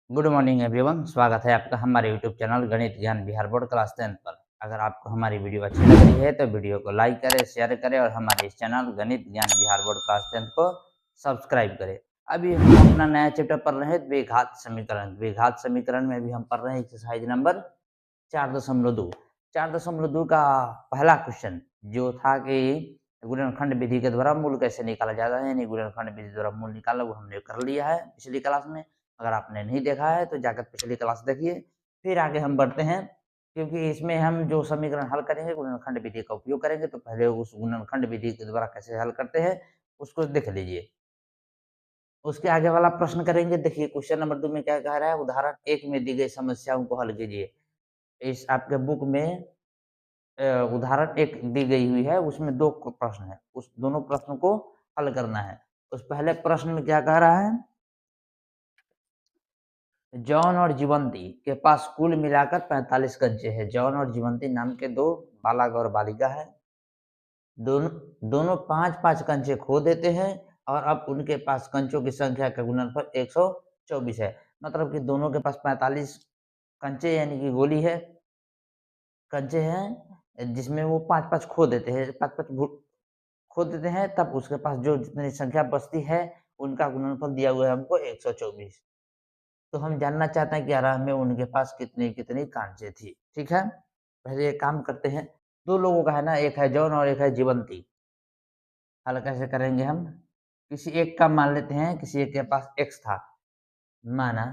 Good morning everyone. स्वागत है आपका हमारे यूट्यूब चैनल गणित ज्ञान बिहार बोर्ड क्लास 10 पर। अगर आपको हमारी वीडियो अच्छी लग रही है तो वीडियो को लाइक करें, शेयर करें और हमारे इस चैनल गणित ज्ञान बिहार बोर्ड क्लास 10 को सब्सक्राइब करें। अभी हम अपना नया चैप्टर पढ़ रहे हैं द्विघात समीकरण। द्विघात समीकरण में भी हम पढ़ रहे हैं एक्सरसाइज नंबर 4.2। 4.2 का पहला क्वेश्चन जो था कि गुणनखंड विधि के द्वारा मूल कैसे निकाला जाता है, यानी गुणनखंड विधि द्वारा मूल निकाला, वो हमने कर लिया है पिछली क्लास में। अगर आपने नहीं देखा है तो जाकर पिछली क्लास देखिए। फिर आगे हम बढ़ते हैं, क्योंकि इसमें हम जो समीकरण हल करेंगे गुणनखंड विधि का उपयोग करेंगे, तो पहले उस गुणनखंड विधि के द्वारा कैसे हल करते हैं उसको देख लीजिए। उसके आगे वाला प्रश्न करेंगे। देखिए क्वेश्चन नंबर 2 में क्या कह रहा है, उदाहरण 1 में दी गई समस्याओं को हल कीजिए। इस आपके बुक में उदाहरण 1 दी गई हुई है, उसमें 2 प्रश्न है, उस दोनों प्रश्नों को हल करना है। उस पहले प्रश्न में क्या कह रहा है, जॉन और जीवंती के पास कुल मिलाकर 45 कंचे हैं। जॉन और जीवंती नाम के 2 बालक और बालिका है। दोनों दोनों 5-5 कंचे खो देते हैं और अब उनके पास कंचों की संख्या का गुणनफल 124 है। मतलब कि दोनों के पास 45 कंचे यानी कि गोली है, कंचे हैं, जिसमें वो 5-5 खो देते हैं, 5-5 खो देते हैं, तब उसके पास जो जितनी संख्या बचती है उनका गुणनफल दिया हुआ है हमको 124। तो हम जानना चाहते हैं कि यार में उनके पास कितनी-कितनी कांचे थी, ठीक है? पहले एक काम करते हैं, 2 लोगों का है ना, एक है जॉन और एक है जीवंती। हल कैसे करेंगे हम? किसी एक का मान लेते हैं, किसी एक के पास x था, माना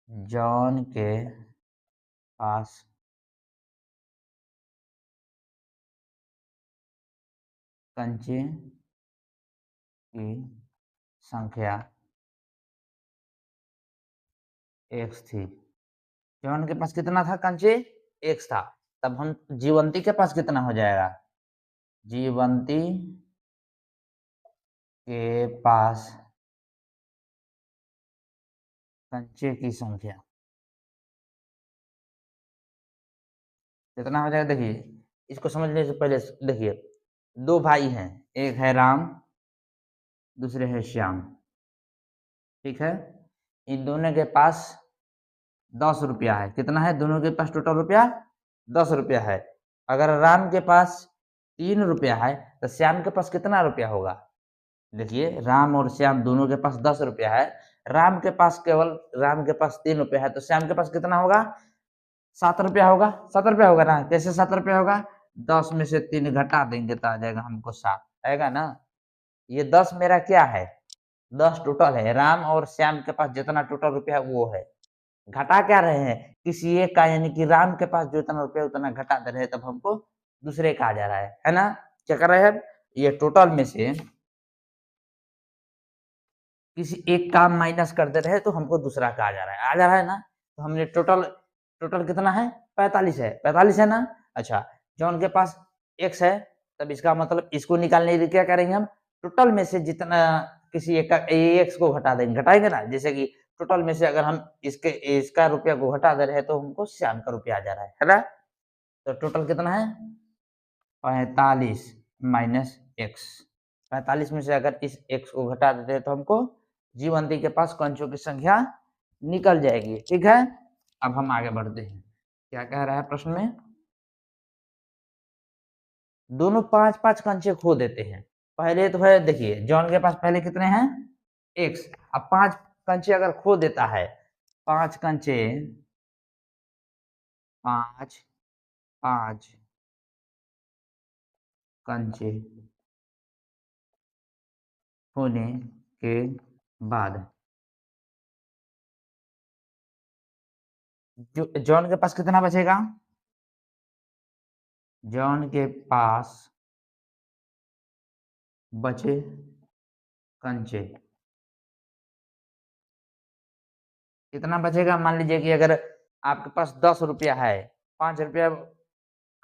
जॉन के पास कंचे की संख्या x थी। जॉन के पास कितना था कंचे? x था। तब हम जीवंती के पास कितना हो जाएगा? जीवंती के पास कंचे की संख्या कितना हो जाएगा? देखिए, इसको समझने से पहले देखिए, 2 भाई हैं, एक है राम, दूसरे है श्याम, ठीक है? इन दोनों के पास 10 रुपया है। कितना है? दोनों के पास टोटल रुपया 10 रुपया है। अगर राम के पास 3 रुपया है, तो श्याम के पास कितना रुपया होगा? देखिए, राम और श्याम दोनों के पास 10 रुपया है। राम के पास 3 रुपया है, तो श्याम के पास कितना होगा? 7 रुपया होगा। 7 रुपया होगा ना? कैसे 7 रुपया होगा? 10 में से 3 घटा देंगे तो आ जाएगा हमको 7, आएगा ना? ये 10 मेरा क्या है? 10 टोटल है। राम और श्याम के पास जितना टोटल रुपया है वो है। घटा क्या रहे हैं? किसी एक का, यानी कि राम के पास जितना रुपया उतना घटा दे रहे हैं, तब हमको दूसरे का आ जा रहा है ना? क्या कर रहे हैं? ये टोटल में से किसी एक का माइनस कर दे रहे हैं तो हमको दूसरा का आ जा रहा है। आ जा रहा है ना? तो हमने टोटल टोटल कितना है? 45 है। 45 है ना? अच्छा, जॉन के पास x है, तब इसका मतलब इसको निकालने के लिए क्या करेंगे हम? टोटल में से जितना किसी एक का x को घटा देंगे, घटाएँगे ना? जैसे कि टोटल में से अगर हम इसका रुपया को घटा दे रहे हैं तो हमको श्याम का रुपया आ जा रहा है ना? तो टोटल कितना है? 45 माइनस x। 45 में से अगर इस x को घटा देते हैं तो हमको जीवंती के पास कंचों की संख्या निकल जाएगी, ठीक है? अब हम आगे बढ़ते हैं। क्या कह रहा है प्रश्न में? दोनों 5-5 कंचे खो देते हैं। पहले तो है, देखिए जॉन के पास पहले कितने हैं? x। अब 5 कंचे अगर खो देता है, 5 कंचे, 5 5 कंचे होने के बाद जो जॉन के पास कितना बचेगा? जॉन के पास बचे कंचे कितना बचेगा? मान लीजिए कि अगर आपके पास 10 रुपया है, 5 रुपया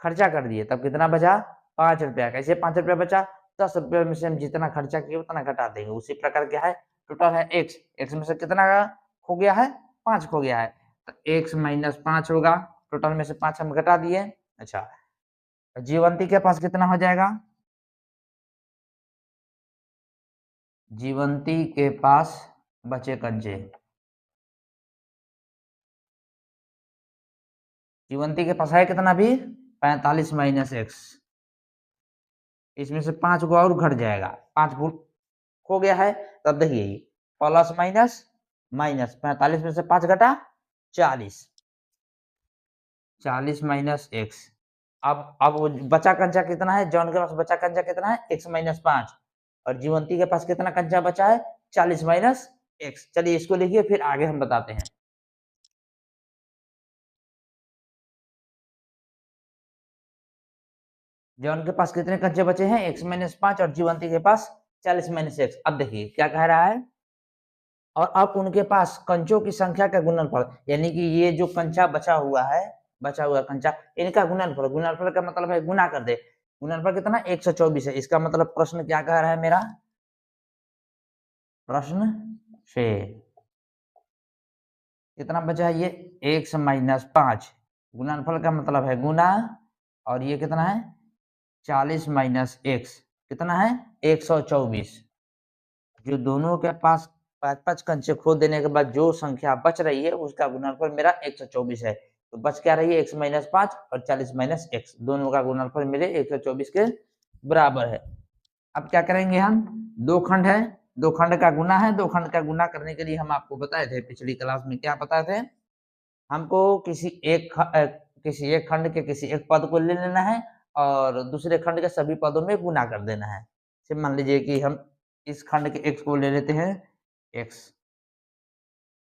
खर्चा कर दिए, तब कितना बचा? 5 रुपया। कैसे 5 रुपया बचा? 10 रुपये में से हम जितना खर्चा किए उतना घटा देंगे। उसी प्रकार क्या है? टोटल है x, x में से कितना खो गया है? 5 खो गया है, तो x माइनस 5 होगा। टोटल में से 5 हम घटा दिए। अच्छा, जीवंती के पास कितना हो जाएगा? जीवंती के पास बचे कंचे। जीवंती के पास है कितना भी 45 माइनस एक्स, इसमें से 5 को और घट जाएगा, 5 हो गया है। तब देखिए प्लस माइनस माइनस 45 में से 5 घटा 40, 40 माइनस एक्स। अब बचा कंचा कितना है, जॉन के पास बचा कंचा कितना है एक्स माइनस 5, और जीवंती के पास कितना कंचा बचा है 40 माइनस एक्स। चलिए इसको लिखिए फिर आगे हम बताते हैं। जॉन के पास कितने कंचे बचे हैं एक्स माइनस 5, और जीवंती के पास 40 माइनस एक्स। अब देखिए क्या कह रहा है, और अब उनके पास कंचों की संख्या का गुणनफल, यानी कि ये जो कंचा बचा हुआ है, बचा हुआ कंचा, इनका गुणनफल, गुणनफल का मतलब है गुना कर दे, गुणनफल कितना 124 है। इसका मतलब प्रश्न क्या कह रहा है मेरा, प्रश्न से कितना बचा है ये एक्स माइनस 5, गुणनफल का मतलब है गुना, और ये कितना है 40 माइनस एक्स, कितना है 124। जो दोनों के पास 5-5 कंचे खो देने के बाद जो संख्या बच रही है उसका गुणनफल मेरा 124 है। तो बच क्या रही है एक्स माइनस 5 और 40 माइनस एक्स, दोनों का गुणनफल मेरे 124 के बराबर है। अब क्या करेंगे हम, दो खंड है, दो खंड का गुना है, दो खंड का गुना करने के लिए हम आपको बताए थे पिछली क्लास में, क्या बताए थे हमको, किसी एक खंड के किसी एक पद को ले लेना है और दूसरे खंड के सभी पदों में गुना कर देना है। सिर्फ मान लीजिए कि हम इस खंड के x को ले लेते हैं x,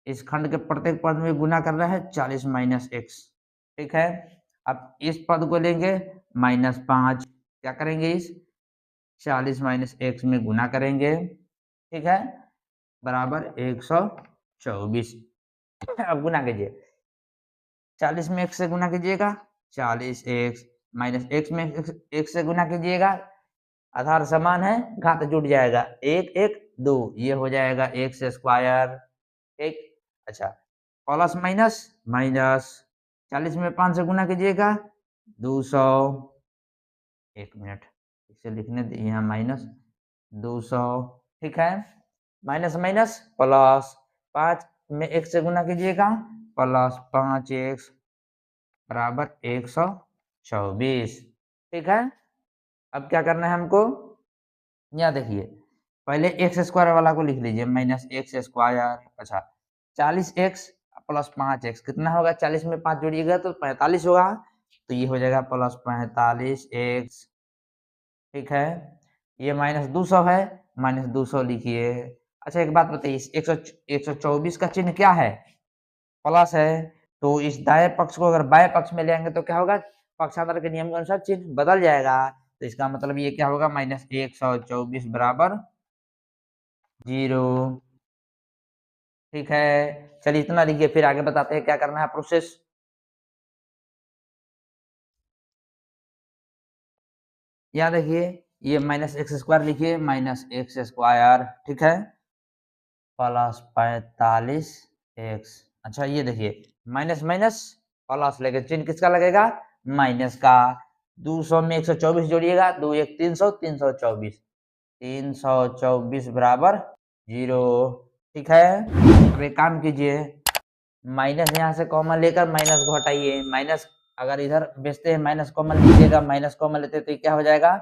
इस खंड के प्रत्येक पद में गुना करना है 40 माइनस एक्स, ठीक है। अब इस पद को लेंगे -5, क्या करेंगे इस 40 माइनस एक्स में गुना करेंगे, ठीक है, बराबर 124। अब गुना कीजिए, 40 में x से गुना कीजिएगा 40 एक्स, माइनस एक्स में x से गुना कीजिएगा, आधार समान है घात जुड़ जाएगा, 1 1 2, ये हो जाएगा एक्स स्क्वायर, ठीक। अच्छा, प्लस माइनस माइनस 40 में 5 से गुना कीजिएगा 200, 1 मिनट इसे लिखने दीजिए यहाँ -200, ठीक है। माइनस माइनस प्लस 5 में 1 से गुना कीजिएगा प्लस 5x बराबर 124, ठीक है। अब क्या करना है हमको, यहाँ देखिए पहले एक्स स्क्वायर वाला को लिख लीजिए माइनस एक्स स्क्वायर। अच्छा, 40x प्लस 5x कितना होगा, 40 में 5 जोड़िएगा तो 45 होगा, तो ये हो जाएगा प्लस 45x, ठीक है। ये -200 है, -200 लिखिए। अच्छा एक बात बताइए, 124 का चिन्ह क्या है, प्लस है, तो इस दाएं पक्ष को अगर बाएं पक्ष में ले आएंगे तो क्या होगा, पक्षांतर के नियम के अनुसार चिन्ह बदल जाएगा, तो इसका मतलब ये क्या होगा -124 बराबर 0, ठीक है। चलिए इतना लिखिए, फिर आगे बताते हैं क्या करना है प्रोसेस। यहाँ देखिए ये -x² लिखिए, -x², ठीक है, प्लस 45x। अच्छा ये देखिए माइनस माइनस प्लस लेके चिन्ह किसका लगेगा, माइनस का। 200 में 124 जोड़िएगा, 2 1 300, 324, 324 बराबर 0, ठीक है। अब एक काम कीजिए, माइनस यहाँ से कॉमन लेकर माइनस को हटाइए, माइनस अगर इधर बेचते हैं माइनस कॉमन लीजिएगा, माइनस कॉमन लेते हैं तो क्या हो जाएगा,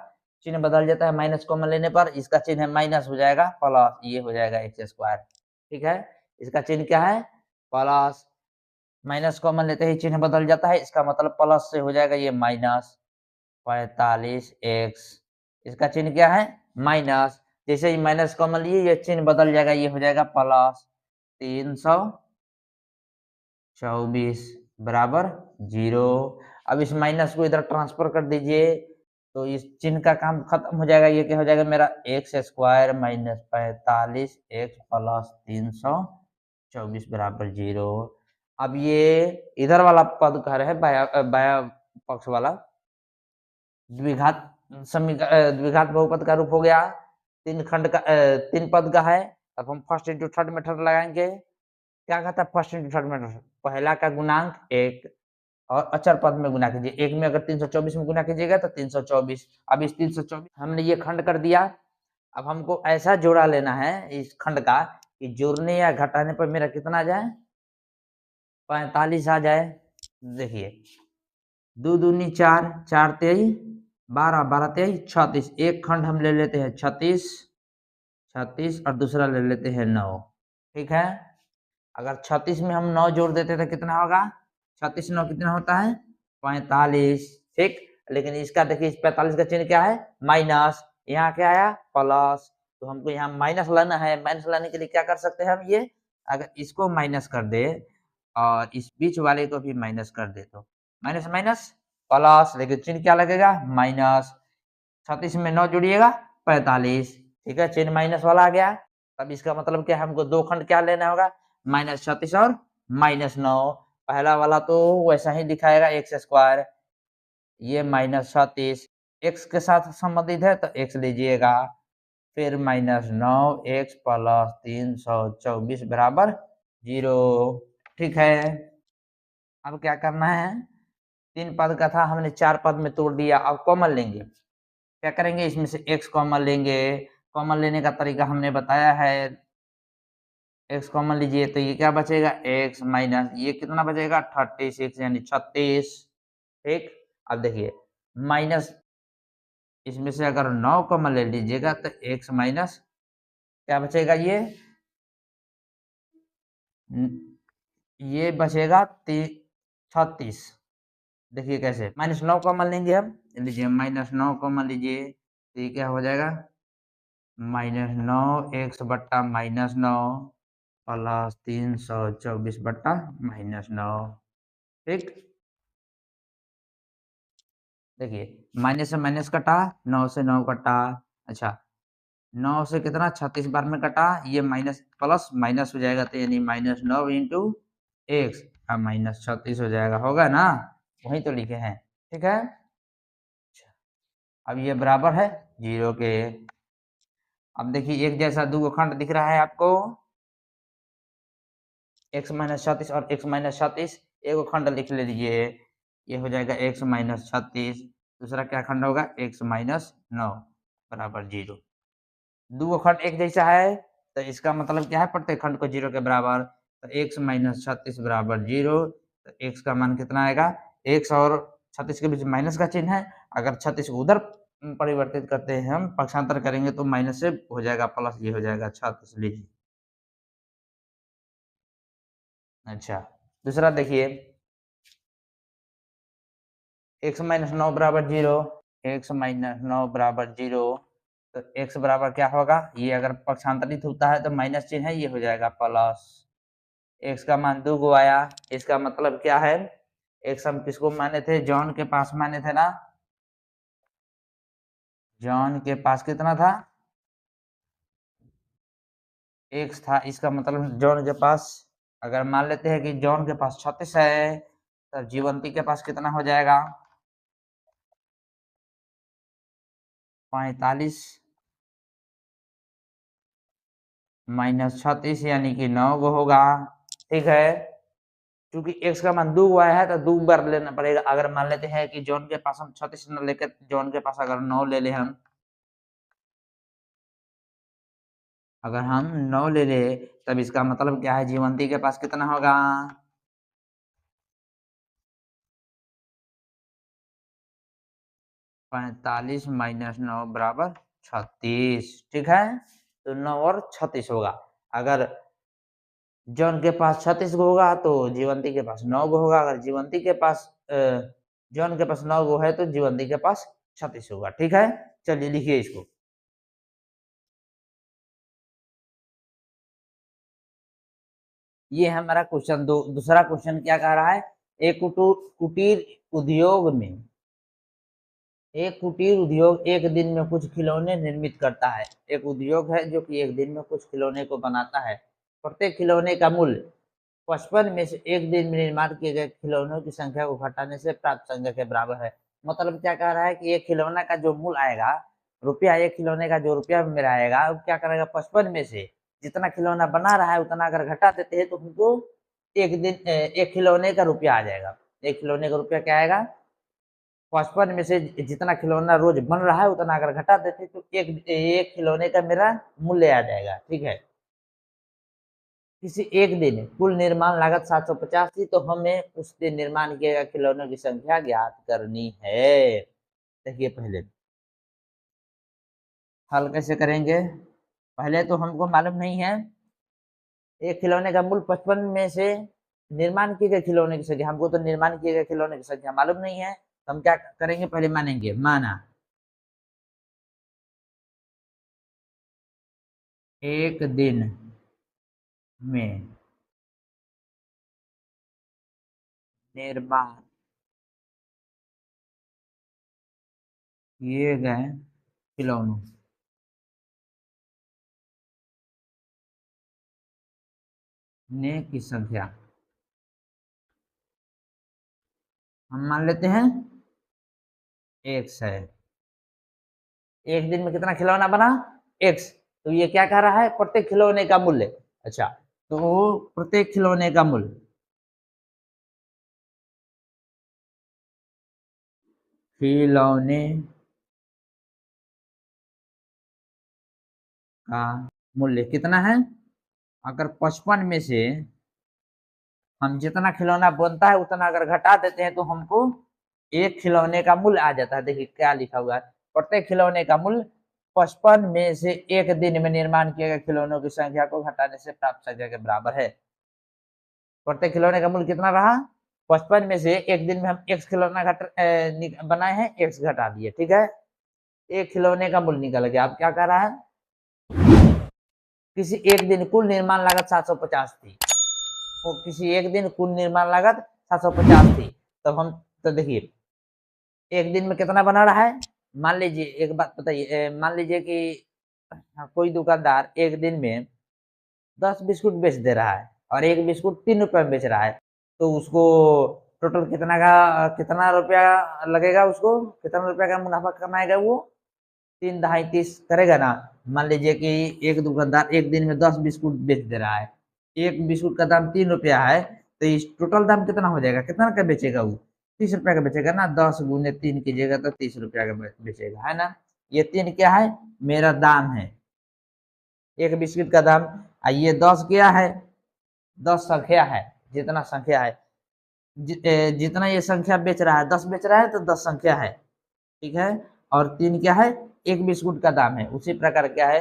चिन्ह बदल जाता है, माइनस कॉमन लेने पर इसका चिन्ह माइनस हो जाएगा प्लस, ये हो जाएगा x², ठीक है। इसका चिन्ह क्या है प्लस, माइनस कॉमन लेते ही चिन्ह बदल जाता है, इसका मतलब प्लस से हो जाएगा ये -45x, इसका चिन्ह क्या है माइनस, जैसे ही माइनस कॉमन लिए ये चिन्ह बदल जाएगा, ये हो जाएगा प्लस 324 बराबर 0। अब इस माइनस को इधर ट्रांसफर कर दीजिए, तो इस चिन्ह का काम खत्म हो जाएगा, ये क्या हो जाएगा मेरा x² माइनस 45x प्लस 324 बराबर 0। अब ये इधर वाला पद कह रहे हैं बाया पक्ष वाला, द्विघात द्विघात बहुपद का रूप हो गया, तीन पद का है। अब हम फर्स्ट इंटू थर्ड मेथड लगाएंगे, क्या कहता है फर्स्ट इंटू थर्ड मेथड, पहला का गुणांक 1 और अचर पद में गुना कीजिए, 1 में अगर 324 में गुना कीजिएगा तो 324। अब इस 324 हमने ये खंड कर दिया, अब हमको ऐसा जोड़ा लेना है इस खंड का कि जोड़ने या घटाने पर मेरा कितना आ जाए, 45 आ जाए। देखिए 2 दूनी 4, 4 तेई 12, 12 तेई 36। एक खंड हम ले लेते हैं 36, 36 और दूसरा ले लेते हैं 9। ठीक है, अगर 36 में हम 9 जोड़ देते तो कितना होगा, 36 9 कितना होता है, 45। ठीक, लेकिन इसका देखिए इस 45 का चिन्ह क्या है, माइनस, यहाँ क्या आया, प्लस। तो हमको यहाँ माइनस लाना है। माइनस लाने के लिए क्या कर सकते हैं हम, ये अगर इसको माइनस कर दे और इस बीच वाले को भी माइनस कर दे तो माइनस माइनस प्लस, लेकिन चिन्ह क्या लगेगा, माइनस। 36 में 9 जोड़िएगा 45। ठीक है, चिन्ह माइनस वाला आ गया। तब इसका मतलब क्या है, हमको दो खंड क्या लेना होगा, -36 और -9। पहला वाला तो वैसा ही दिखाएगा एक्स स्क्वायर, ये -36 एक्स के साथ संबंधित है तो एक्स लीजिएगा, फिर -9 एक्स प्लस 324 बराबर 0। ठीक है, अब क्या करना है, 3 पद का था हमने 4 पद में तोड़ दिया। अब कॉमन लेंगे, क्या करेंगे, इसमें से x कॉमन लेंगे। कॉमन लेने का तरीका हमने बताया है, x कॉमन लीजिए तो ये क्या बचेगा, x माइनस ये कितना बचेगा 36 यानी 36। ठीक, अब देखिए माइनस इसमें से अगर 9 कॉमन ले लीजिएगा तो x माइनस क्या बचेगा, ये बचेगा 36। देखिए कैसे, -9 कॉमन लेंगे हम, लीजिए -9 कॉमन लीजिए तो ये क्या हो जाएगा, -9 एक्स बट्टा -9 प्लस 324 बट्टा -9। ठीक, देखिए माइनस से माइनस कटा, 9 से 9 कटा। अच्छा 9 से कितना 36 बार में कटा, ये माइनस प्लस माइनस हो जाएगा तो यानी -9 इंटू एक्स अब -36 हो जाएगा, होगा ना, वही तो लिखे हैं। ठीक है, अब ये बराबर है 0 के। अब देखिए एक जैसा दो खंड दिख रहा है आपको, x माइनस 36 और x माइनस 36, एक खंड लिख लीजिए, ये हो जाएगा x माइनस 36। दूसरा क्या खंड होगा, x माइनस 9 बराबर 0। दो खंड एक जैसा है तो इसका मतलब क्या है, प्रत्येक खंड को 0 के बराबर। तो x माइनस 36 बराबर 0। तो x का मान कितना आएगा, x और 36 के बीच माइनस का चिन्ह है, अगर 36 को उधर परिवर्तित करते हैं हम, पक्षांतर करेंगे तो माइनस से हो जाएगा प्लस, ये हो जाएगा 36 लीजिए। अच्छा दूसरा देखिए, x माइनस 9 बराबर 0, x माइनस 9 बराबर 0। तो x बराबर क्या होगा, ये अगर पक्षांतरित होता है तो माइनस चिन्ह है, ये हो जाएगा प्लस। x का मान 2 गो आया, इसका मतलब क्या है, x हम किसको माने थे, जॉन के पास माने थे ना, जॉन के पास कितना था, x था। इसका मतलब जॉन के पास, अगर मान लेते हैं कि जॉन के पास 36 है तो जीवंती के पास कितना हो जाएगा, 45 -36 यानी कि 9 गो होगा। ठीक है, क्योंकि x का मान 2 आया है तो 2 बार लेना पड़ेगा। अगर मान लेते हैं कि जॉन के पास हम 36 न लेकर जॉन के पास अगर 9 ले ले हम, अगर हम 9 ले ले तब इसका मतलब क्या है, जीवंती के पास कितना होगा, 45 माइनस 9 बराबर 36। ठीक है, तो 9 और 36 होगा। अगर जॉन के पास 36 गो होगा तो जीवंती के पास 9 गो होगा। अगर जीवंती के पास जॉन के पास 9 गो है तो जीवंती के पास 36 होगा। ठीक है, चलिए लिखिए इसको। ये हमारा क्वेश्चन दूसरा क्वेश्चन क्या कह रहा है, एक कुटीर उद्योग में, एक कुटीर उद्योग एक दिन में कुछ खिलौने निर्मित करता है। एक उद्योग है जो कि एक दिन में कुछ खिलौने को बनाता है। प्रत्येक खिलौने का मूल्य 55 में से एक दिन में निर्माण किए गए खिलौनों की संख्या को घटाने से प्राप्त संख्या के बराबर है। मतलब क्या कह रहा है कि एक खिलौना का जो मूल्य आएगा रुपया, एक खिलौने का जो रुपया मेरा आएगा वो क्या करेगा, 55 में से जितना खिलौना बना रहा है उतना अगर घटा देते हैं तो हमको एक दिन एक खिलौने का रुपया आ जाएगा। एक खिलौने का रुपया क्या आएगा, 55 में से जितना खिलौना रोज बन रहा है उतना अगर घटा देते तो एक खिलौने का मेरा मूल्य आ जाएगा। ठीक है, किसी एक दिन कुल निर्माण लागत 750 थी, तो हमें उस दिन निर्माण किए गए खिलौनों की संख्या ज्ञात करनी है। देखिए पहले हल कैसे करेंगे। पहले तो हमको मालूम नहीं है एक खिलौने का मूल्य 55 में से निर्माण किए गए खिलौने की संख्या, हमको तो निर्माण किए गए खिलौने की संख्या मालूम नहीं है। तो हम क्या करेंगे, पहले मानेंगे, माना एक दिन में निर्माण किए गए खिलौनों ने की संख्या हम मान लेते हैं एक्स है। एक दिन में कितना खिलौना बना, एक्स। तो ये क्या कह रहा है, प्रत्येक खिलौने का मूल्य। अच्छा, तो प्रत्येक खिलौने का मूल्य, खिलौने का मूल्य कितना है। अगर 55 में से हम जितना खिलौना बनता है उतना अगर घटा देते हैं तो हमको एक खिलौने का मूल्य आ जाता है। देखिए क्या लिखा हुआ है, प्रत्येक खिलौने का मूल्य 55 में से एक दिन में निर्माण किए गए खिलौनों की संख्या को घटाने से प्राप्त संख्या के बराबर है। प्रत्येक खिलौने का मूल्य कितना रहा, 55 में से एक दिन में हम एक्स खिलौना बनाए हैं, एक्स घटा दिए। ठीक है, एक खिलौने का मूल्य निकल गया। अब क्या कर रहा है, किसी एक दिन कुल निर्माण लागत 750 थी। तो किसी एक दिन कुल निर्माण लागत 750 थी। तब हम तो देखिए एक दिन में कितना बना रहा है। मान लीजिए एक बात बताइए, मान लीजिए कि कोई दुकानदार एक दिन में 10 बिस्कुट बेच दे रहा है और एक बिस्कुट 3 रुपए में बेच रहा है, तो उसको टोटल कितना रुपया लगेगा, उसको कितना रुपया का मुनाफा कमाएगा वो, 3 दहाई 30 करेगा ना। मान लीजिए कि एक दुकानदार एक दिन में 10 बिस्कुट बेच दे रहा है, एक बिस्कुट का दाम 3 रुपया है, तो इस टोटल दाम कितना हो जाएगा, कितना का बेचेगा वो, 30 रुपया का बेचेगा ना। 10 गुने 3 कीजिएगा तो 30 रुपया का बेचेगा, है ना। ये 3 क्या है, मेरा दाम है, एक बिस्किट का दाम। ये 10 क्या है, 10 संख्या है, जितना संख्या है, जितना ये संख्या बेच रहा है, 10 बेच रहा है तो 10 संख्या है। ठीक है, और 3 क्या है, एक बिस्कुट का दाम है। उसी प्रकार क्या है,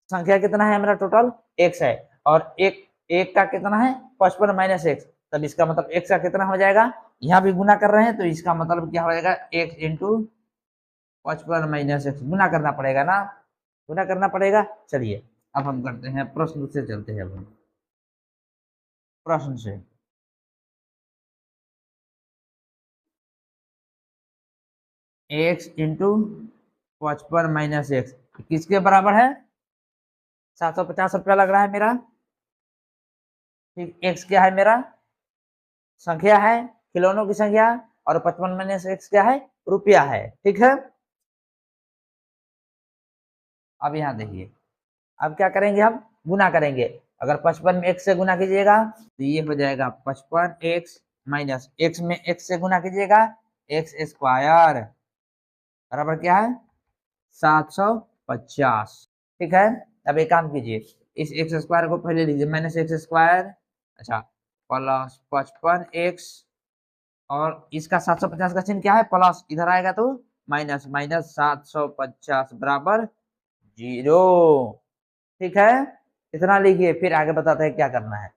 संख्या कितना है मेरा टोटल, एक्स है, और एक एक का कितना है 55 माइनस एक्स। तब इसका मतलब एक्स का कितना हो जाएगा, यहाँ भी गुना कर रहे हैं तो इसका मतलब क्या हो जाएगा, एक्स इंटू 55 माइनस एक्स, गुना करना पड़ेगा ना, गुना करना पड़ेगा। चलिए अब हम करते हैं प्रश्न से, चलते हैं अब हम प्रश्न से। एक्स इंटू 55 माइनस एक्स किसके बराबर है, 750 रुपया लग रहा है मेरा। ठीक, एक्स क्या है मेरा, संख्या है, खिलौनों की संख्या, और 55 माइनस एक्स क्या है, रुपया है। ठीक है, अब यहाँ देखिए, अब क्या करेंगे, हम गुना करेंगे। अगर 55 में एक्स से गुना कीजिएगा तो ये हो जाएगा 55 एक्स माइनस एक्स में एक्स से गुना कीजिएगा, एक्स स्क्वायर बराबर क्या है 750। ठीक है, अब एक काम कीजिए, इस एक्स स्क्वायर को पहले लीजिए, माइनस एक्स स्क्वायर, अच्छा, प्लस 55 एक्स, और इसका 750 का चिन्ह क्या है, प्लस, इधर आएगा तो माइनस, माइनस 750 बराबर 0। ठीक है, इतना लिखिए, फिर आगे बताते हैं क्या करना है।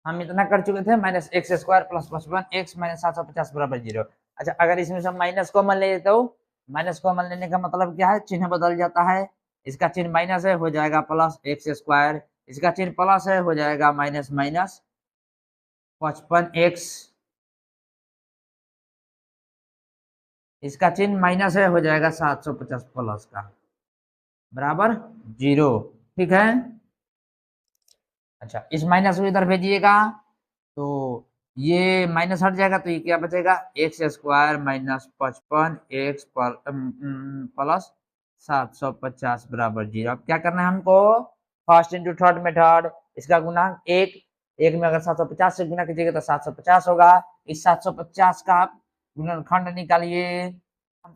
हम इतना कर चुके थे, minus x square plus 55 x minus 750 बराबर 0। अच्छा, अगर इसमें से माइनस कॉमन ले लेते हो, माइनस कॉमन लेने का मतलब क्या है, चिन्ह बदल जाता है। इसका चिन्ह माइनस है, हो जाएगा प्लस एक्स स्क्वायर, इसका चिन्ह प्लस है, हो जाएगा माइनस माइनस 55 एक्स, इसका चिन्ह माइनस है, हो जाएगा 750 प्लस का बराबर 0। ठीक है, अच्छा, इस माइनस को इधर भेजिएगा तो ये माइनस हट जाएगा, तो ये क्या बचेगा, x square minus 55 x plus 750 बराबर 0। अब क्या करना है हमको, फर्स्ट इंटू थर्ड मेथड, इसका गुणांक 1 एक में अगर 750 से गुना कीजिएगा तो 750 होगा। इस 750 का आप गुणनखंड निकालिए।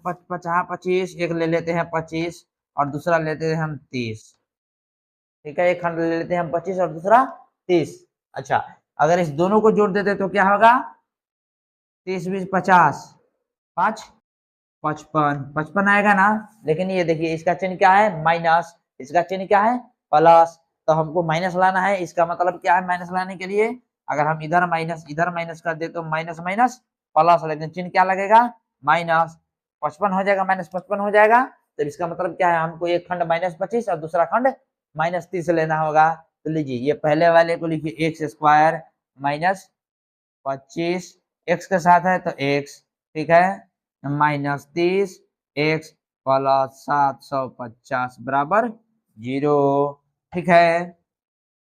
25 एक ले लेते हैं 25 और दूसरा लेते हैं हम 30। ठीक है, एक खंड ले लेते हैं हम 25 और दूसरा 30। अच्छा, अगर इस दोनों को जोड़ देते तो क्या होगा? 30 20 50 5 55 55 आएगा ना। लेकिन ये देखिए इसका चिन्ह क्या है? माइनस। इसका चिन्ह क्या है? प्लस। तो हमको माइनस लाना है। इसका मतलब क्या है माइनस लाने के लिए? अगर हम इधर माइनस कर दे तो माइनस माइनस प्लस, लेकिन चिन्ह क्या लगेगा? माइनस। 55 हो जाएगा, माइनस 55 हो जाएगा। तो इसका मतलब क्या है? हमको एक खंड -25 और दूसरा खंड -30 लेना होगा। तो लीजिए ये पहले वाले को लिखिए एक्स स्क्वायर -25 एक्स के साथ है तो एक्स, ठीक है, -30 एक्स प्लस 750 बराबर 0। ठीक है,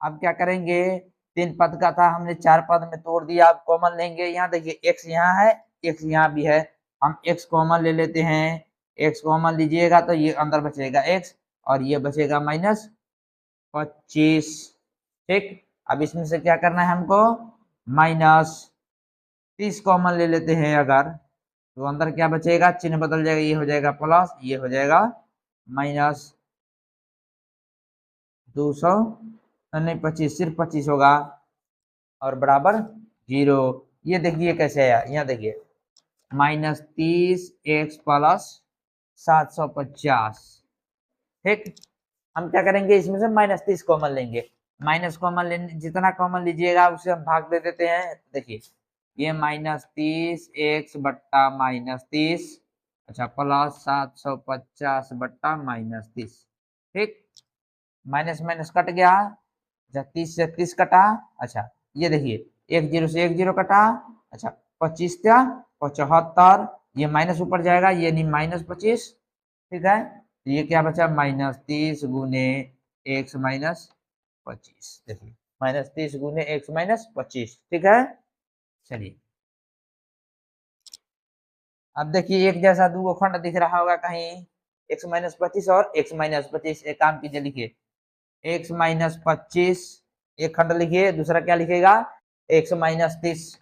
अब क्या करेंगे? 3 पद का था, हमने 4 पद में तोड़ दिया। अब कॉमन लेंगे। यहाँ देखिए एक्स यहाँ है, एक्स यहाँ भी है, हम एक्स कॉमन ले लेते हैं। एक्स कॉमन लीजिएगा तो ये अंदर बचेगा एक्स और ये बचेगा -25। ठीक, अब इसमें से क्या करना है हमको? -30 कॉमन ले लेते हैं अगर, तो अंदर क्या बचेगा? चिन्ह बदल जाएगा, ये हो जाएगा प्लस, ये हो जाएगा -200 नहीं 25, सिर्फ 25 होगा और बराबर 0। ये देखिए कैसे आया, यहाँ देखिए -30 एक्स प्लस 750। ठीक, हम क्या करेंगे? इसमें से -30 कॉमन लेंगे। माइनस कॉमन लेने, जितना कॉमन लीजिएगा उसे हम भाग दे देते हैं। देखिए ये -30 एक्स बट्टा -30, अच्छा, प्लस 750 बट्टा -30। ठीक, माइनस माइनस कट गया, 30 से 30 कटा। अच्छा, ये देखिए 1 0 से 1 0 कटा। अच्छा, 25 क्या 75, ये माइनस ऊपर जाएगा, ये नहीं -25। ठीक है, ये क्या बचा? -30 गुने एक्स -25। देखिए -30 गुने एक्स -25। ठीक है, चलिए अब देखिए एक जैसा दो खंड दिख रहा होगा कहीं, x -25 और x -25। एक काम कीजिए, लिखिए x -25 एक खंड लिखिए, दूसरा क्या लिखेगा? x -30,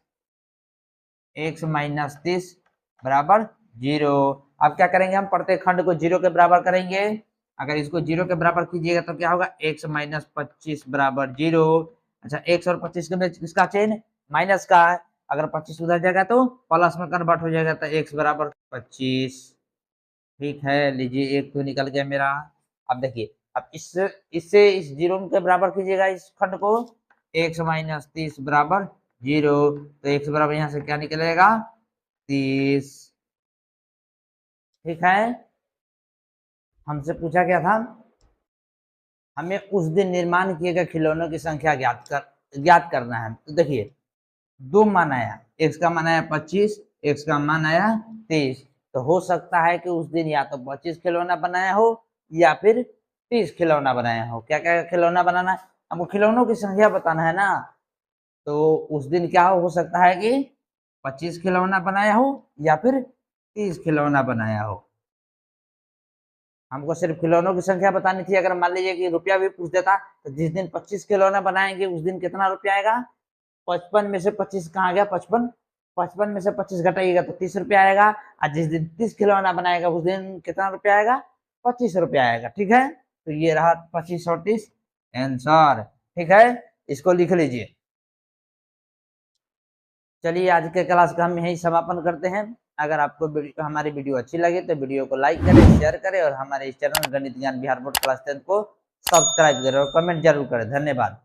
x -30 बराबर 0। अब क्या करेंगे? हम प्रत्येक खंड को 0 के बराबर करेंगे। अगर इसको 0 के बराबर कीजिएगा तो क्या होगा? x -25 बराबर 0। अच्छा, x और 25 के बीच किसका चिन्ह? माइनस का है। अगर 25 उधर जाएगा तो प्लस में कन्वर्ट हो जाएगा, तो x बराबर 25। ठीक है, लीजिए एक तो निकल गया मेरा। अब देखिए, अब इससे इससे इस 0 के बराबर कीजिएगा इस खंड को, x -30 बराबर 0। तो x बराबर यहाँ से क्या निकलेगा? 30। ठीक है, हमसे पूछा क्या था? हमें उस दिन निर्माण किए गए खिलौनों की संख्या ज्ञात करना है। तो देखिए दो मान आया, x का मान आया 25, x का मान आया 30। तो हो सकता है कि उस दिन या तो 25 खिलौना बनाया हो या फिर 30 खिलौना बनाया हो। क्या क्या खिलौना बनाना है? हमको खिलौनों की संख्या बताना है ना। तो उस दिन क्या हो सकता है कि 25 खिलौना बनाया हो या फिर 30 खिलौना बनाया हो। हमको सिर्फ खिलौनों की संख्या बतानी थी। अगर मान लीजिए कि रुपया भी पूछ देता तो जिस दिन 25 खिलौना बनाएंगे उस दिन कितना रुपया आएगा? 55 में से 25 कहाँ गया? 55, 55 में से 25 घटाइएगा तो 30 रुपया आएगा। और जिस दिन 30 खिलौना बनाएगा उस दिन कितना रुपया आएगा? 25 रुपया आएगा। ठीक है, तो ये रहा 25 और 30 आंसर। ठीक है, इसको लिख लीजिए। चलिए आज के क्लास का हम यही समापन करते हैं। अगर आपको हमारी वीडियो अच्छी लगे तो वीडियो को लाइक करें, शेयर करें और हमारे इस चैनल गणित ज्ञान बिहार बोर्ड क्लास 10 को सब्सक्राइब करें और कमेंट जरूर करें। धन्यवाद।